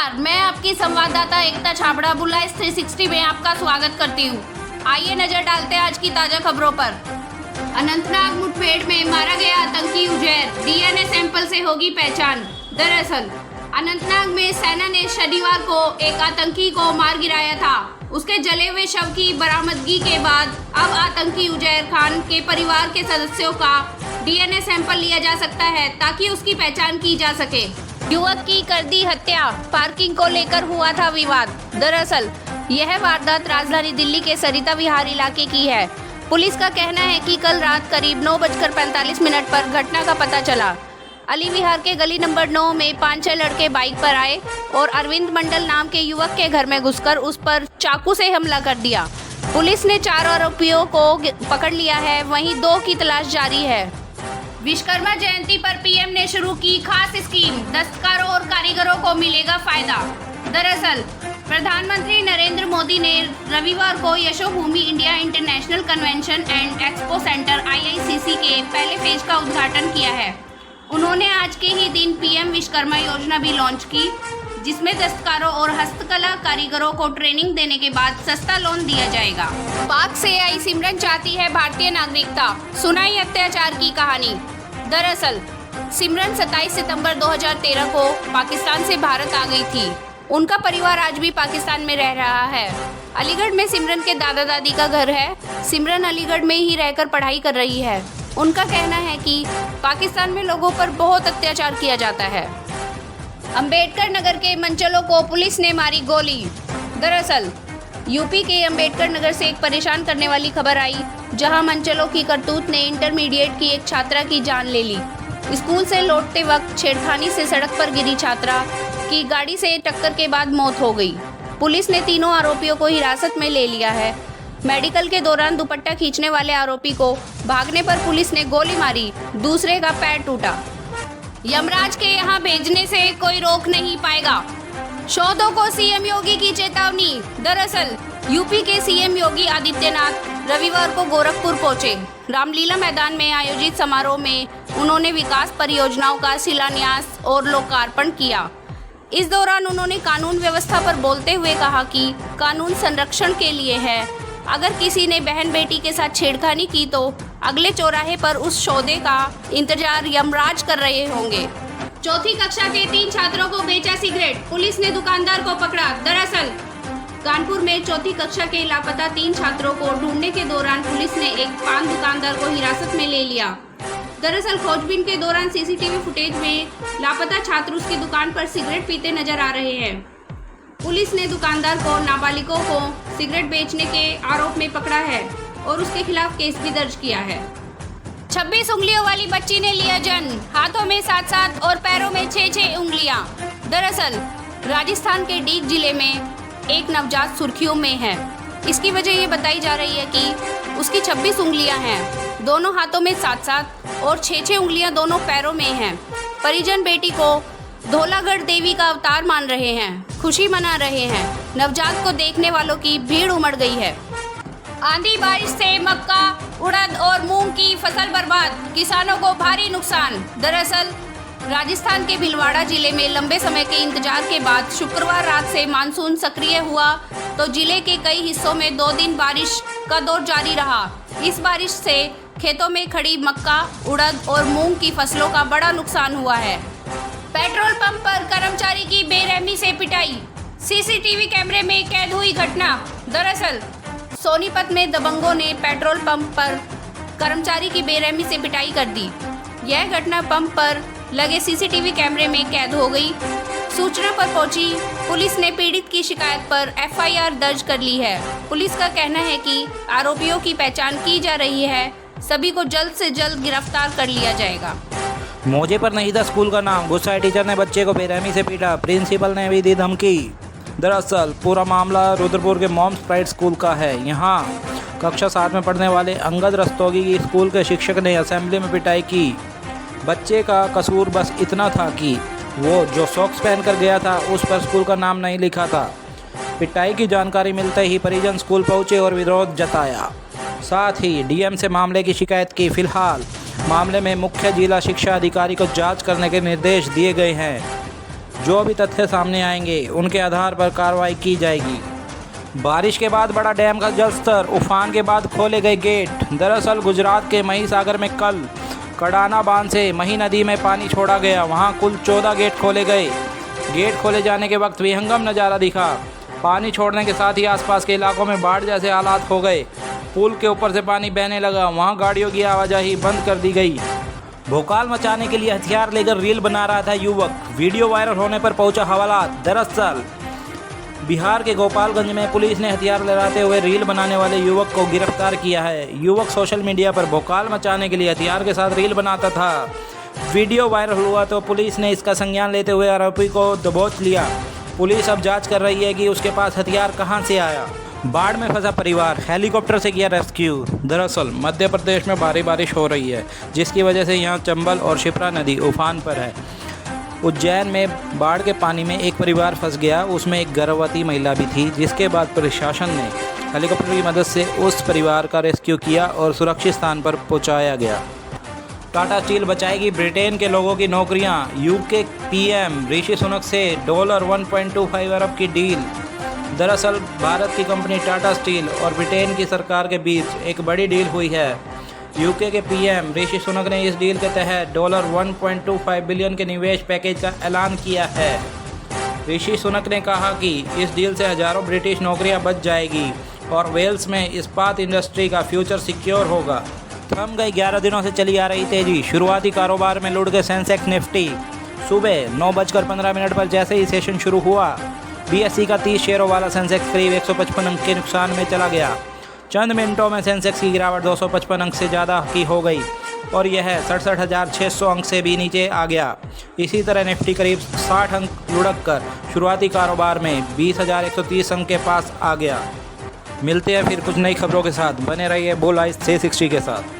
नमस्कार, मैं आपकी संवाददाता एकता छाबड़ा बुलाइस 360 में आपका स्वागत करती हूँ। आइए नजर डालते हैं आज की ताजा खबरों पर। अनंतनाग मुठभेड़ में मारा गया आतंकी उजैर, डीएनए सैंपल से होगी पहचान। दरअसल अनंतनाग में सेना ने शनिवार को एक आतंकी को मार गिराया था। उसके जले हुए शव की बरामदगी के बाद अब आतंकी उजैर खान के परिवार के सदस्यों का डीएनए सैंपल लिया जा सकता है ताकि उसकी पहचान की जा सके। युवक की कर दी हत्या, पार्किंग को लेकर हुआ था विवाद। दरअसल यह वारदात राजधानी दिल्ली के सरिता विहार इलाके की है। पुलिस का कहना है कि कल रात करीब 9:45 पर घटना का पता चला। अली विहार के गली नंबर 9 में 5-6 लड़के बाइक पर आए और अरविंद मंडल नाम के युवक के घर में घुसकर उस पर चाकू से हमला कर दिया। पुलिस ने 4 आरोपियों को पकड़ लिया है, वहीं 2 की तलाश जारी है। विश्वकर्मा जयंती पर पीएम ने शुरू की खास स्कीम, दस्तकारों और कारीगरों को मिलेगा फायदा। दरअसल प्रधानमंत्री नरेंद्र मोदी ने रविवार को Yashobhoomi India international convention and expo centre IICC के पहले फेज का उद्घाटन किया है। उन्होंने आज के ही दिन पीएम विश्वकर्मा योजना भी लॉन्च की, जिसमें दस्तकारों और हस्तकला कारीगरों को ट्रेनिंग देने के बाद सस्ता लोन दिया जाएगा। पाक से आई सिमरन चाहती है भारतीय नागरिकता, सुनाई अत्याचार की कहानी। दरअसल सिमरन 27 सितंबर 2013 को पाकिस्तान से भारत आ गई थी। उनका परिवार आज भी पाकिस्तान में रह रहा है। अलीगढ़ में सिमरन के दादा दादी का घर है। सिमरन अलीगढ़ में ही रहकर पढ़ाई कर रही है। उनका कहना है कि पाकिस्तान में लोगों पर बहुत अत्याचार किया जाता है। अंबेडकर नगर के मंचलों को पुलिस ने मारी गोली। दरअसल यूपी के अंबेडकर नगर से एक परेशान करने वाली खबर आई, जहां मंचलों की करतूत ने इंटरमीडिएट की एक छात्रा की जान ले ली। स्कूल से लौटते वक्त छेड़खानी से सड़क पर गिरी छात्रा की गाड़ी से टक्कर के बाद मौत हो गई। पुलिस ने तीनों आरोपियों को हिरासत में ले लिया है। मेडिकल के दौरान दुपट्टा खींचने वाले आरोपी को भागने पर पुलिस ने गोली मारी, दूसरे का पैर टूटा। यमराज के यहाँ भेजने से कोई रोक नहीं पाएगा, शोधों को सीएम योगी की चेतावनी। दरअसल यूपी के सीएम योगी आदित्यनाथ रविवार को गोरखपुर पहुंचे। रामलीला मैदान में आयोजित समारोह में उन्होंने विकास परियोजनाओं का शिलान्यास और लोकार्पण किया। इस दौरान उन्होंने कानून व्यवस्था पर बोलते हुए कहा कि कानून संरक्षण के लिए है। अगर किसी ने बहन बेटी के साथ छेड़खानी की तो अगले चौराहे पर उस सौदे का इंतजार यमराज कर रहे होंगे। चौथी कक्षा के 3 छात्रों को बेचा सिगरेट, पुलिस ने दुकानदार को पकड़ा। दरअसल कानपुर में चौथी कक्षा के लापता 3 छात्रों को ढूंढने के दौरान पुलिस ने एक पान दुकानदार को हिरासत में ले लिया। दरअसल खोजबीन के दौरान सीसीटीवी फुटेज में लापता छात्र उसकी दुकान पर सिगरेट पीते नजर आ रहे हैं। पुलिस ने दुकानदार को नाबालिगों को सिगरेट बेचने के आरोप में पकड़ा है और उसके खिलाफ केस भी दर्ज किया है। 26 उंगलियों वाली बच्ची ने लिया जन्म, हाथों में 7-7 और पैरों में 6-6 उंगलियां। दरअसल राजस्थान के डीग जिले में एक नवजात सुर्खियों में है। इसकी वजह ये बताई जा रही है कि उसकी 26 उंगलियां हैं, दोनों हाथों में 7-7 और 6-6 उंगलियां दोनों पैरों में हैं। परिजन बेटी को धौलागढ़ देवी का अवतार मान रहे हैं, खुशी मना रहे हैं। नवजात को देखने वालों की भीड़ उमड़ गई है। आंधी बारिश से मक्का, उड़द और मूंग की फसल बर्बाद, किसानों को भारी नुकसान। दरअसल राजस्थान के भीलवाड़ा जिले में लंबे समय के इंतजार के बाद शुक्रवार रात से मानसून सक्रिय हुआ तो जिले के कई हिस्सों में 2 दिन बारिश का दौर जारी रहा। इस बारिश से खेतों में खड़ी मक्का, उड़द और मूंग की फसलों का बड़ा नुकसान हुआ है। पेट्रोल पंप पर कर्मचारी की बेरहमी से पिटाई, सीसीटीवी कैमरे में कैद हुई घटना। दरअसल सोनीपत में दबंगों ने पेट्रोल पंप पर कर्मचारी की बेरहमी से पिटाई कर दी। यह घटना पंप पर लगे सीसीटीवी कैमरे में कैद हो गई। सूचना पर पहुंची पुलिस ने पीड़ित की शिकायत पर FIR दर्ज कर ली है। पुलिस का कहना है कि आरोपियों की पहचान की जा रही है, सभी को जल्द से जल्द गिरफ्तार कर लिया जाएगा। मौजे पर नहीं था स्कूल का नाम, गुस्साए टीचर ने बच्चे को बेरहमी से पीटा, प्रिंसिपल ने भी दी धमकी। दरअसल पूरा मामला रुद्रपुर के मॉम्स प्राइड स्कूल का है। यहाँ कक्षा 7 में पढ़ने वाले अंगद रस्तोगी की स्कूल के शिक्षक ने असेंबली में पिटाई की। बच्चे का कसूर बस इतना था कि वो जो सॉक्स पहनकर गया था उस पर स्कूल का नाम नहीं लिखा था। पिटाई की जानकारी मिलते ही परिजन स्कूल पहुँचे और विरोध जताया, साथ ही DM से मामले की शिकायत की। फिलहाल मामले में मुख्य जिला शिक्षा अधिकारी को जांच करने के निर्देश दिए गए हैं। जो भी तथ्य सामने आएंगे उनके आधार पर कार्रवाई की जाएगी। बारिश के बाद बड़ा डैम का जलस्तर, उफान के बाद खोले गए गेट। दरअसल गुजरात के महिसागर में कल कडाना बांध से मही नदी में पानी छोड़ा गया। वहां कुल 14 गेट खोले गए। गेट खोले जाने के वक्त विहंगम नज़ारा दिखा। पानी छोड़ने के साथ ही आसपास के इलाकों में बाढ़ जैसे हालात हो गए। पुल के ऊपर से पानी बहने लगा। वहां गाड़ियों की आवाजाही बंद कर दी गई। भोकाल मचाने के लिए हथियार लेकर रील बना रहा था युवक। वीडियो वायरल होने पर पहुंचा हवालात। दरअसल बिहार के गोपालगंज में पुलिस ने हथियार लहराते हुए रील बनाने वाले युवक को गिरफ्तार किया है। युवक सोशल मीडिया पर भोकाल मचाने के लिए हथियार के साथ रील बनाता था। वीडियो वायरल हुआ तो पुलिस ने इसका संज्ञान लेते हुए आरोपी को दबोच लिया। पुलिस अब जांच कर रही है कि उसके पास हथियार कहां से आया। बाढ़ में फंसा परिवार, हेलीकॉप्टर से किया रेस्क्यू। दरअसल मध्य प्रदेश में भारी बारिश हो रही है, जिसकी वजह से यहां चंबल और शिप्रा नदी उफान पर है। उज्जैन में बाढ़ के पानी में एक परिवार फंस गया। उसमें एक गर्भवती महिला भी थी, जिसके बाद प्रशासन ने हेलीकॉप्टर की मदद से उस परिवार का रेस्क्यू किया और सुरक्षित स्थान पर पहुंचाया गया। टाटा स्टील बचाएगी ब्रिटेन के लोगों की नौकरियां। यूके पीएम ऋषि सुनक से $1.25 अरब की डील। दरअसल भारत की कंपनी टाटा स्टील और ब्रिटेन की सरकार के बीच एक बड़ी डील हुई है। यूके के पीएम ऋषि सुनक ने इस डील के तहत $1.25 बिलियन के निवेश पैकेज का ऐलान किया है। ऋषि सुनक ने कहा कि इस डील से हजारों ब्रिटिश नौकरियां बच जाएगी और वेल्स में इस्पात इंडस्ट्री का फ्यूचर सिक्योर होगा। थम गई 11 दिनों से चली आ रही तेजी। शुरुआती कारोबार में लुढ़क गए सेंसेक्स निफ्टी। सुबह 9:15 पर जैसे ही सेशन शुरू हुआ, बीएसई का 30 शेयरों वाला सेंसेक्स करीब 155 अंक के नुकसान में चला गया। चंद मिनटों में सेंसेक्स की गिरावट 255 अंक से ज़्यादा की हो गई और यह 67,600 अंक से भी नीचे आ गया। इसी तरह निफ्टी करीब 60 अंक लुढ़क कर शुरुआती कारोबार में 20,130 अंक के पास आ गया। मिलते हैं फिर कुछ नई खबरों के साथ। बने रहिए बुल आइस 360 के साथ।